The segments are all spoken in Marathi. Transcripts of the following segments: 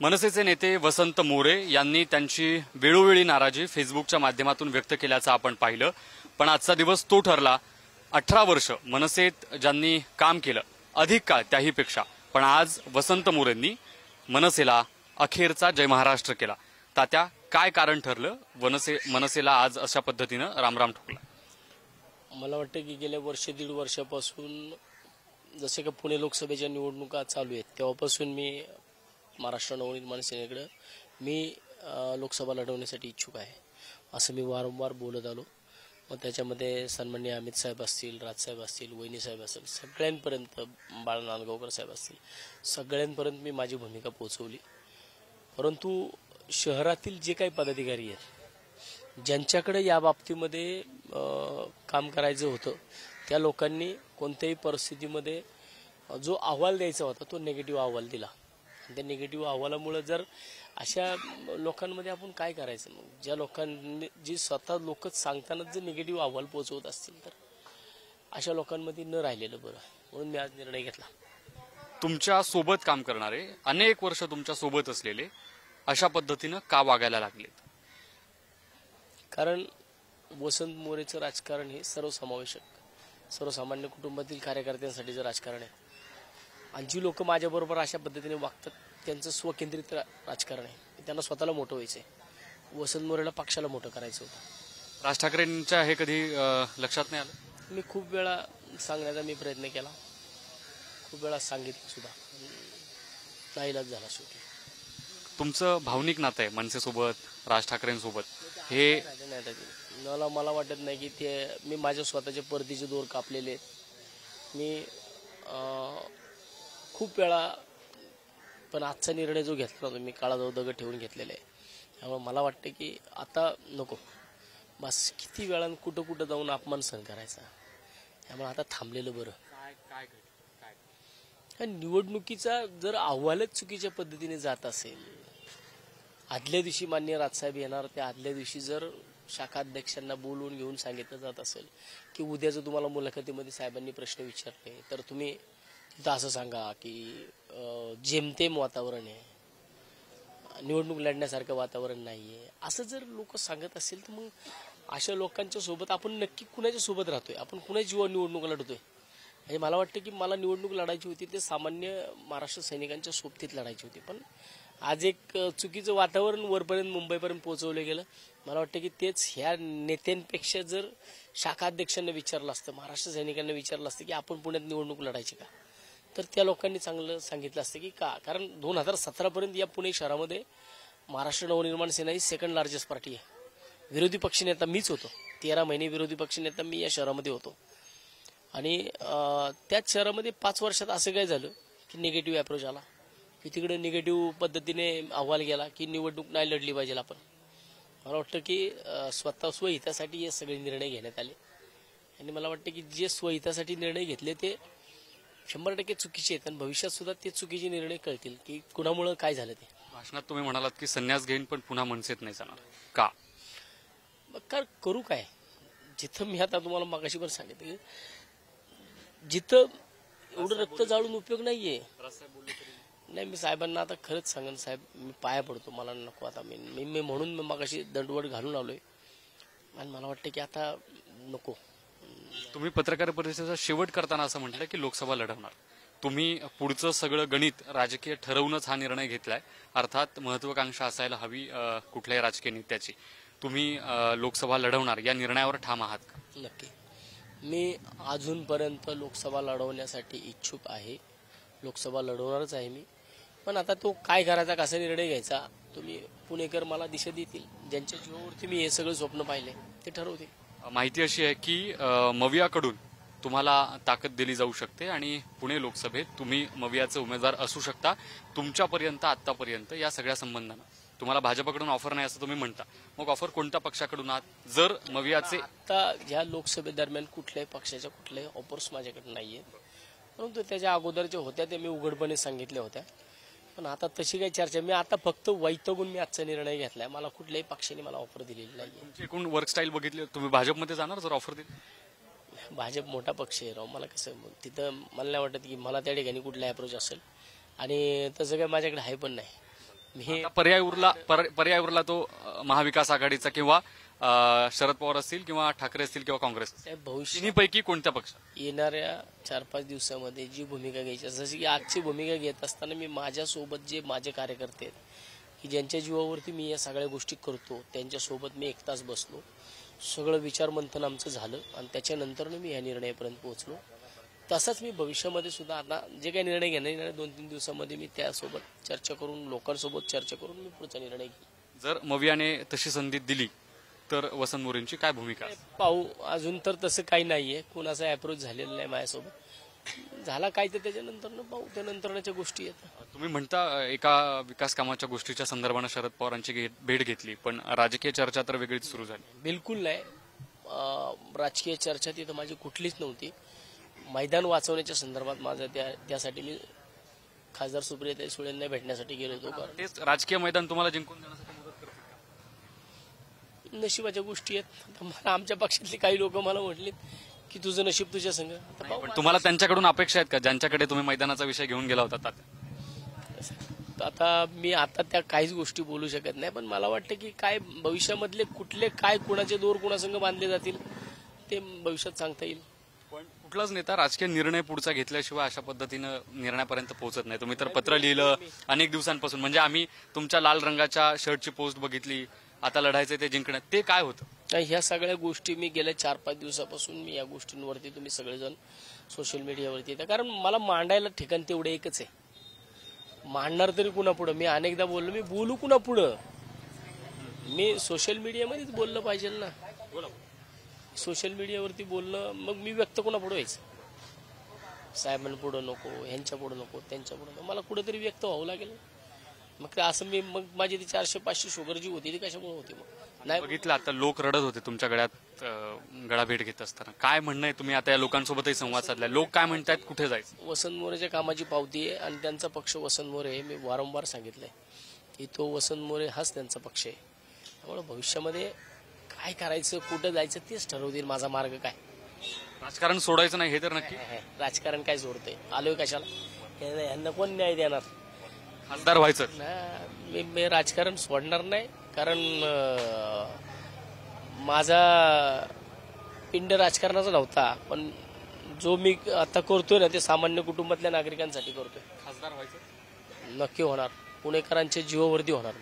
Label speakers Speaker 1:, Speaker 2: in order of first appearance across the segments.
Speaker 1: मनसेचे नेते वसंत मोरे यांनी त्यांची वेळोवेळी नाराजी फेसबुकच्या माध्यमातून व्यक्त केल्याचं आपण पाहिलं। पण आजचा दिवस तो ठरला। 18 वर्ष मनसेत ज्यांनी काम केलं, अधिक काळ त्याहीपेक्षा, पण आज वसंत मोरेंनी मनसेला अखेरचा जय महाराष्ट्र केला। तात्या, काय कारण ठरलं मनसेला आज अशा पद्धतीनं रामराम ठोकला?
Speaker 2: मला वाटतं की गेल्या दीड वर्षापासून जसे की पुणे लोकसभेच्या निवडणुका चालू आहेत तेव्हापासून मी महाराष्ट्र नवनिर्माण सेनेकडे लोकसभा लढवण्यासाठी इच्छुक आहे असं मी वारंवार बोलत आलो। मग त्याच्यामध्ये सन्माननीय अमित साहेब असतील, राजसाहेब असतील, वहिनी साहेब असतील, सगळ्यांपर्यंत बाळा नांदगावकर साहेब असतील, सगळ्यांपर्यंत मी माझी भूमिका पोहोचवली। परंतु शहरातील जे काही पदाधिकारी आहेत ज्यांच्याकडे या बाबतीमध्ये काम करायचं होतं त्या लोकांनी कोणत्याही परिस्थितीमध्ये जो अहवाल द्यायचा होता तो निगेटिव्ह अहवाल दिला। त्या निगेटिव्ह अहवालामुळे जर अशा लोकांमध्ये आपण काय करायचं? मग ज्या लोकांनी जी स्वतः लोकच सांगतानाच जर निगेटिव्ह अहवाल पोहोचवत असतील तर अशा लोकांमध्ये न राहिलेलं बरं, म्हणून मी आज निर्णय घेतला।
Speaker 1: तुमच्या सोबत काम करणारे, अनेक वर्ष तुमच्या सोबत असलेले अशा पद्धतीनं का वागायला लागलेत?
Speaker 2: कारण वसंत मोरेचं राजकारण हे सर्वसमावेशक, सर्वसामान्य कुटुंबातील कार्यकर्त्यांसाठीचं राजकारण आहे। आणि जी लोक माझ्याबरोबर अशा पद्धतीने वागतात त्यांचं स्वकेंद्रित राजकारण आहे। त्यांना स्वतःला मोठं व्हायचं आहे, वसंत मोरेला पक्षाला मोठं करायचं होतं।
Speaker 1: राज ठाकरेंच्या हे कधी लक्षात नाही आलं?
Speaker 2: मी खूप वेळा सांगण्याचा प्रयत्न केला, खूप वेळा सांगितलं सुद्धा, नाईलाज झाला शेवटी।
Speaker 1: तुमचं भावनिक नातं आहे मनसेसोबत, राज ठाकरेंसोबत, हे
Speaker 2: मला वाटत नाही की ते मी माझ्या स्वतःच्या परतीचे दोर कापलेले आहेत। मी खूप वेळा, पण आजचा निर्णय जो घेतला होता मी काळाजवळ दगड ठेवून घेतलेला आहे। त्यामुळे मला वाटतं की आता नको, बस किती वेळा कुठं कुठं जाऊन अपमान सहन करायचा, त्यामुळे आता थांबलेलं बरं। निवडणुकीचा जर अहवालच चुकीच्या पद्धतीने जात असेल, आदल्या दिवशी माननीय राजसाहेब येणार, त्या आदल्या दिवशी जर शाखा अध्यक्षांना बोलवून घेऊन सांगितलं जात असेल की उद्याचं तुम्हाला मुलाखतीमध्ये साहेबांनी प्रश्न विचारले तर तुम्ही तिथं असं सांगा की जेमतेम वातावरण आहे, निवडणूक लढण्यासारखं वातावरण नाही आहे, असं जर लोक सांगत असेल तर मग अशा लोकांच्या सोबत आपण नक्की कुणाच्या सोबत राहतोय, आपण कुणाची जीवा निवडणूक लढतोय? म्हणजे मला वाटतं की मला निवडणूक लढायची होती ते सामान्य महाराष्ट्र सैनिकांच्या सोबतीत लढायची होती, पण आज एक चुकीचं वातावरण वरपर्यंत मुंबईपर्यंत पोहोचवलं गेलं। मला वाटतं की तेच ह्या नेत्यांपेक्षा जर शाखा अध्यक्षांना विचारलं असतं, महाराष्ट्र सैनिकांना विचारलं असतं की आपण पुण्यात निवडणूक लढायची का, तर त्या लोकांनी चांगलं सांगितलं असतं की का, कारण 2017 पर्यंत या पुणे शहरामध्ये महाराष्ट्र नवनिर्माण सेना ही सेकंड लार्जेस्ट पार्टी आहे। विरोधी पक्षनेता मीच होतो, 13 महिने विरोधी पक्षनेता मी या शहरामध्ये होतो। आणि त्याच शहरामध्ये 5 वर्षात असं काय झालं की निगेटिव्ह अप्रोच आला, की तिकडे निगेटिव्ह पद्धतीने अहवाल गेला की निवडणूक नाही लढली पाहिजे आपण। मला वाटतं की स्वतः स्वहितासाठी हे सगळे निर्णय घेण्यात आले आणि मला वाटतं की जे स्वहितासाठी निर्णय घेतले ते 100% चुकीचे आहेत आणि भविष्यात सुद्धा ते चुकीचे निर्णय कळतील की कुणामुळे काय झालं ते।
Speaker 1: भाषणात तुम्ही म्हणालात की संन्यास घेईन पण पुन्हा मनसेत नाही जाणार का?
Speaker 2: मग करू काय? जिथं मी आता तुम्हाला मागाशी पण सांगितलं, जिथं एवढं रक्त जाळून उपयोग नाहीये। नाही, मी साहेबांना आता खरंच सांगेन, साहेब मी पाया पडतो, मला नको आता, मी म्हणून मागाशी दंडवट घालून आलोय आणि मला वाटतं की आता नको।
Speaker 1: तुम्ही पत्रकार परिषदेचा शेवट करताना असं म्हटलं की लोकसभा लढवणार, तुम्ही पुढचं सगळं गणित राजकीय ठरवूनच हा निर्णय घेतलाय, अर्थात महत्वाकांक्षा असायला हवी कुठल्याही राजकीय नेत्याची। तुम्ही लोकसभा लढवणार या निर्णयावर ठाम आहात का?
Speaker 2: नक्की, मी अजूनपर्यंत लोकसभा लढवण्यासाठी इच्छुक आहे, लोकसभा लढवणारच आहे मी। पण आता तो काय करायचा, कसा निर्णय घ्यायचा, तुम्ही पुणेकर मला दिशा देतील, ज्यांच्या जीवावरती मी हे सगळं स्वप्न पाहिले ते ठरवतील।
Speaker 1: माहिती अशी आहे की मवियाकडून तुम्हाला ताकद दिली जाऊ शकते आणि पुणे लोकसभेत तुम्ही मवियाचे उमेदवार असू शकता। तुमच्यापर्यंत आतापर्यंत या सगळ्या संबंधानं तुम्हाला भाजपकडून ऑफर नाही असं तुम्ही म्हणता, मग ऑफर कोणत्या पक्षाकडून आहात? जर मवियाचे
Speaker 2: आता ह्या लोकसभेदरम्यान कुठल्याही पक्षाच्या कुठल्याही ऑफर्स माझ्याकडे नाहीये, परंतु त्याच्या अगोदरच्या होत्या ते मी उघडपणे सांगितल्या होत्या, पण आता तशी काही चर्चा, मी आता फक्त वैतगून मी आजचा निर्णय घेतलाय, मला कुठल्याही पक्षाने मला ऑफर दिलेली नाही।
Speaker 1: तुमची एकूण वर्क स्टाईल बघितली, तुम्ही भाजपमध्ये जाणार जर ऑफर दिली?
Speaker 2: भाजप मोठा पक्ष आहे राव, मला कसं तिथं मला नाही वाटत की मला त्या ठिकाणी कुठला अप्रोच असेल आणि तसं काय माझ्याकडे आहे पण नाही। मी
Speaker 1: आता पर्याय उरला तो महाविकास आघाडीचा किंवा शरद पवार असतील किंवा ठाकरे असतील किंवा काँग्रेस असतील.
Speaker 2: भविष्य
Speaker 1: तिन्हीपैकी कोणत्या पक्ष?
Speaker 2: येणाऱ्या 4-5 दिवसामध्ये जी भूमिका घ्यायची, जशी की आजची भूमिका घेत असताना मी माझ्यासोबत जे माझे कार्यकर्ते आहेत की ज्यांच्या जीवावरती मी या सगळ्या गोष्टी करतो, त्यांच्यासोबत मी 1 तास बसलो, सगळं विचारमंथन आमचं झालं आणि त्याच्यानंतरनं मी या निर्णयापर्यंत पोहोचलो. तसाच मी भविष्यामध्ये सुद्धा आता जे काही निर्णय घेणार येणाऱ्या 2-3 दिवसामध्ये मी त्यासोबत चर्चा करून, लोकांसोबत चर्चा करून मी पुढचा निर्णय घेईन.
Speaker 1: जर मवियाने तशी संधी दिली तर वसंत मोरेंची काय भूमिका असेल?
Speaker 2: पाहू, अजून तर तसं काही नाहीये, कोणाचा अप्रोच झालेला नाही माझ्यासोबत. झाला काय तर त्याच्यानंतर पाहू, त्या नंतरच्या गोष्टी आहेत.
Speaker 1: तुम्ही म्हणता एका विकास कामाच्या गोष्टीच्या संदर्भानं शरद पवारांची भेट घेतली, पण राजकीय चर्चा तर वेगळीच सुरू झाली.
Speaker 2: बिलकुल नाही. राजकीय चर्चा तिथं माझी कुठलीच नव्हती. मैदान वाचवण्याच्या संदर्भात माझं त्यासाठी मी खासदार सुप्रियाताई सुळेंना भेटण्यासाठी गेलो होतो. कारण
Speaker 1: तेच राजकीय मैदान तुम्हाला जिंकून देण्यासाठी मदत करते.
Speaker 2: नशिबाच्या गोष्टी आहेत. आता मला आमच्या पक्षातले काही लोक मला म्हटले की तुझं नशीब तुझ्या संग. आता पाहू.
Speaker 1: पण तुम्हाला त्यांच्याकडून अपेक्षा आहेत का, ज्यांच्याकडे तुम्ही मैदानाचा विषय घेऊन गेला होता?
Speaker 2: आता मी त्या काहीच गोष्टी बोलू शकत नाही, पण मला वाटतं की काय भविष्यामधले कुठले काय कुणाचे दोर कुणासंग बांधले जातील ते भविष्यात सांगता येईल.
Speaker 1: पण कुठलाच नेता राजकीय निर्णय पुढचा घेतल्याशिवाय अशा पद्धतीनं निर्णयापर्यंत पोहोचत नाही. तुम्ही तर पत्र लिहिलं अनेक दिवसांपासून, म्हणजे आम्ही तुमच्या लाल रंगाच्या शर्टची पोस्ट बघितली, आता लढायचं ते जिंकणं, ते काय होतं?
Speaker 2: ह्या सगळ्या गोष्टी मी गेल्या 4-5 दिवसापासून मी या गोष्टींवरती तुम्ही सगळेजण सोशल मीडियावरती येतात, कारण मला मांडायला ठिकाण तेवढं एकच आहे. मांडणार तरी कुणा पुढं? मी अनेकदा बोललो, मी बोलू कुणा पुढं? मी सोशल मीडियामध्येच बोललं पाहिजे ना. सोशल मीडियावरती बोलणं, मग मी व्यक्त कुणा पुढं व्हायचं? साहेबांना पुढं नको, ह्यांच्या पुढं नको, त्यांच्या पुढं नको, मला कुठेतरी व्यक्त व्हावं लागेल. मग असं मी माझी ती 400-500 शुगर जी होती ती कशामुळे होती? मग नाही
Speaker 1: बघितलं आता लोक रडत होते तुमच्या गळ्यात गळाभेट घेत असताना. काय म्हणणं आहे? तुम्ही आता या लोकांसोबतही संवाद साधलाय, लोक काय म्हणतात, कुठे जायचं?
Speaker 2: वसंत मोरेच्या कामाची पावती आहे आणि त्यांचा पक्ष वसंत मोरे हे मी वारंवार सांगितलंय की तो वसंत मोरे हाच त्यांचा पक्ष आहे. त्यामुळे भविष्यामध्ये काय करायचं, कुठं जायचं तेच ठरवतील माझा मार्ग काय.
Speaker 1: राजकारण सोडायचं नाही हे तर नक्की.
Speaker 2: राजकारण काय सोडतंय? आलोय कशाला? यांना कोण न्याय देणार?
Speaker 1: खासदार व्हायचं
Speaker 2: ना. मी राजकारण सोडणार नाही, कारण माझा पिंड राजकारणाचा नव्हता, पण जो मी आता करतोय ना ते सामान्य कुटुंबातल्या नागरिकांसाठी करतोय.
Speaker 1: खासदार व्हायचं
Speaker 2: नक्की होणार, पुणेकरांच्या जीवावरती होणार.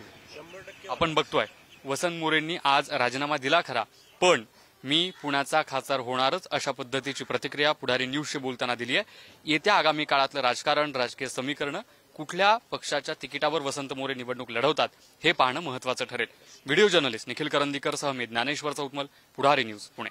Speaker 1: आपण बघतोय वसंत मोरेंनी आज राजीनामा दिला खरा, पण मी पुण्याचा खासदार होणारच अशा पद्धतीची प्रतिक्रिया पुढारी न्यूजशी बोलताना दिली आहे. येत्या आगामी काळातलं राजकारण, राजकीय समीकरण, कुठल्या पक्षाच्या तिकिटावर वसंत मोरे निवडणूक लढवतात हे पाहणं महत्वाचं ठरेल. व्हिडिओ जर्नलिस्ट निखिल करंदीकर सह मी ज्ञानेश्वर चौतमल, पुढारी न्यूज, पुणे.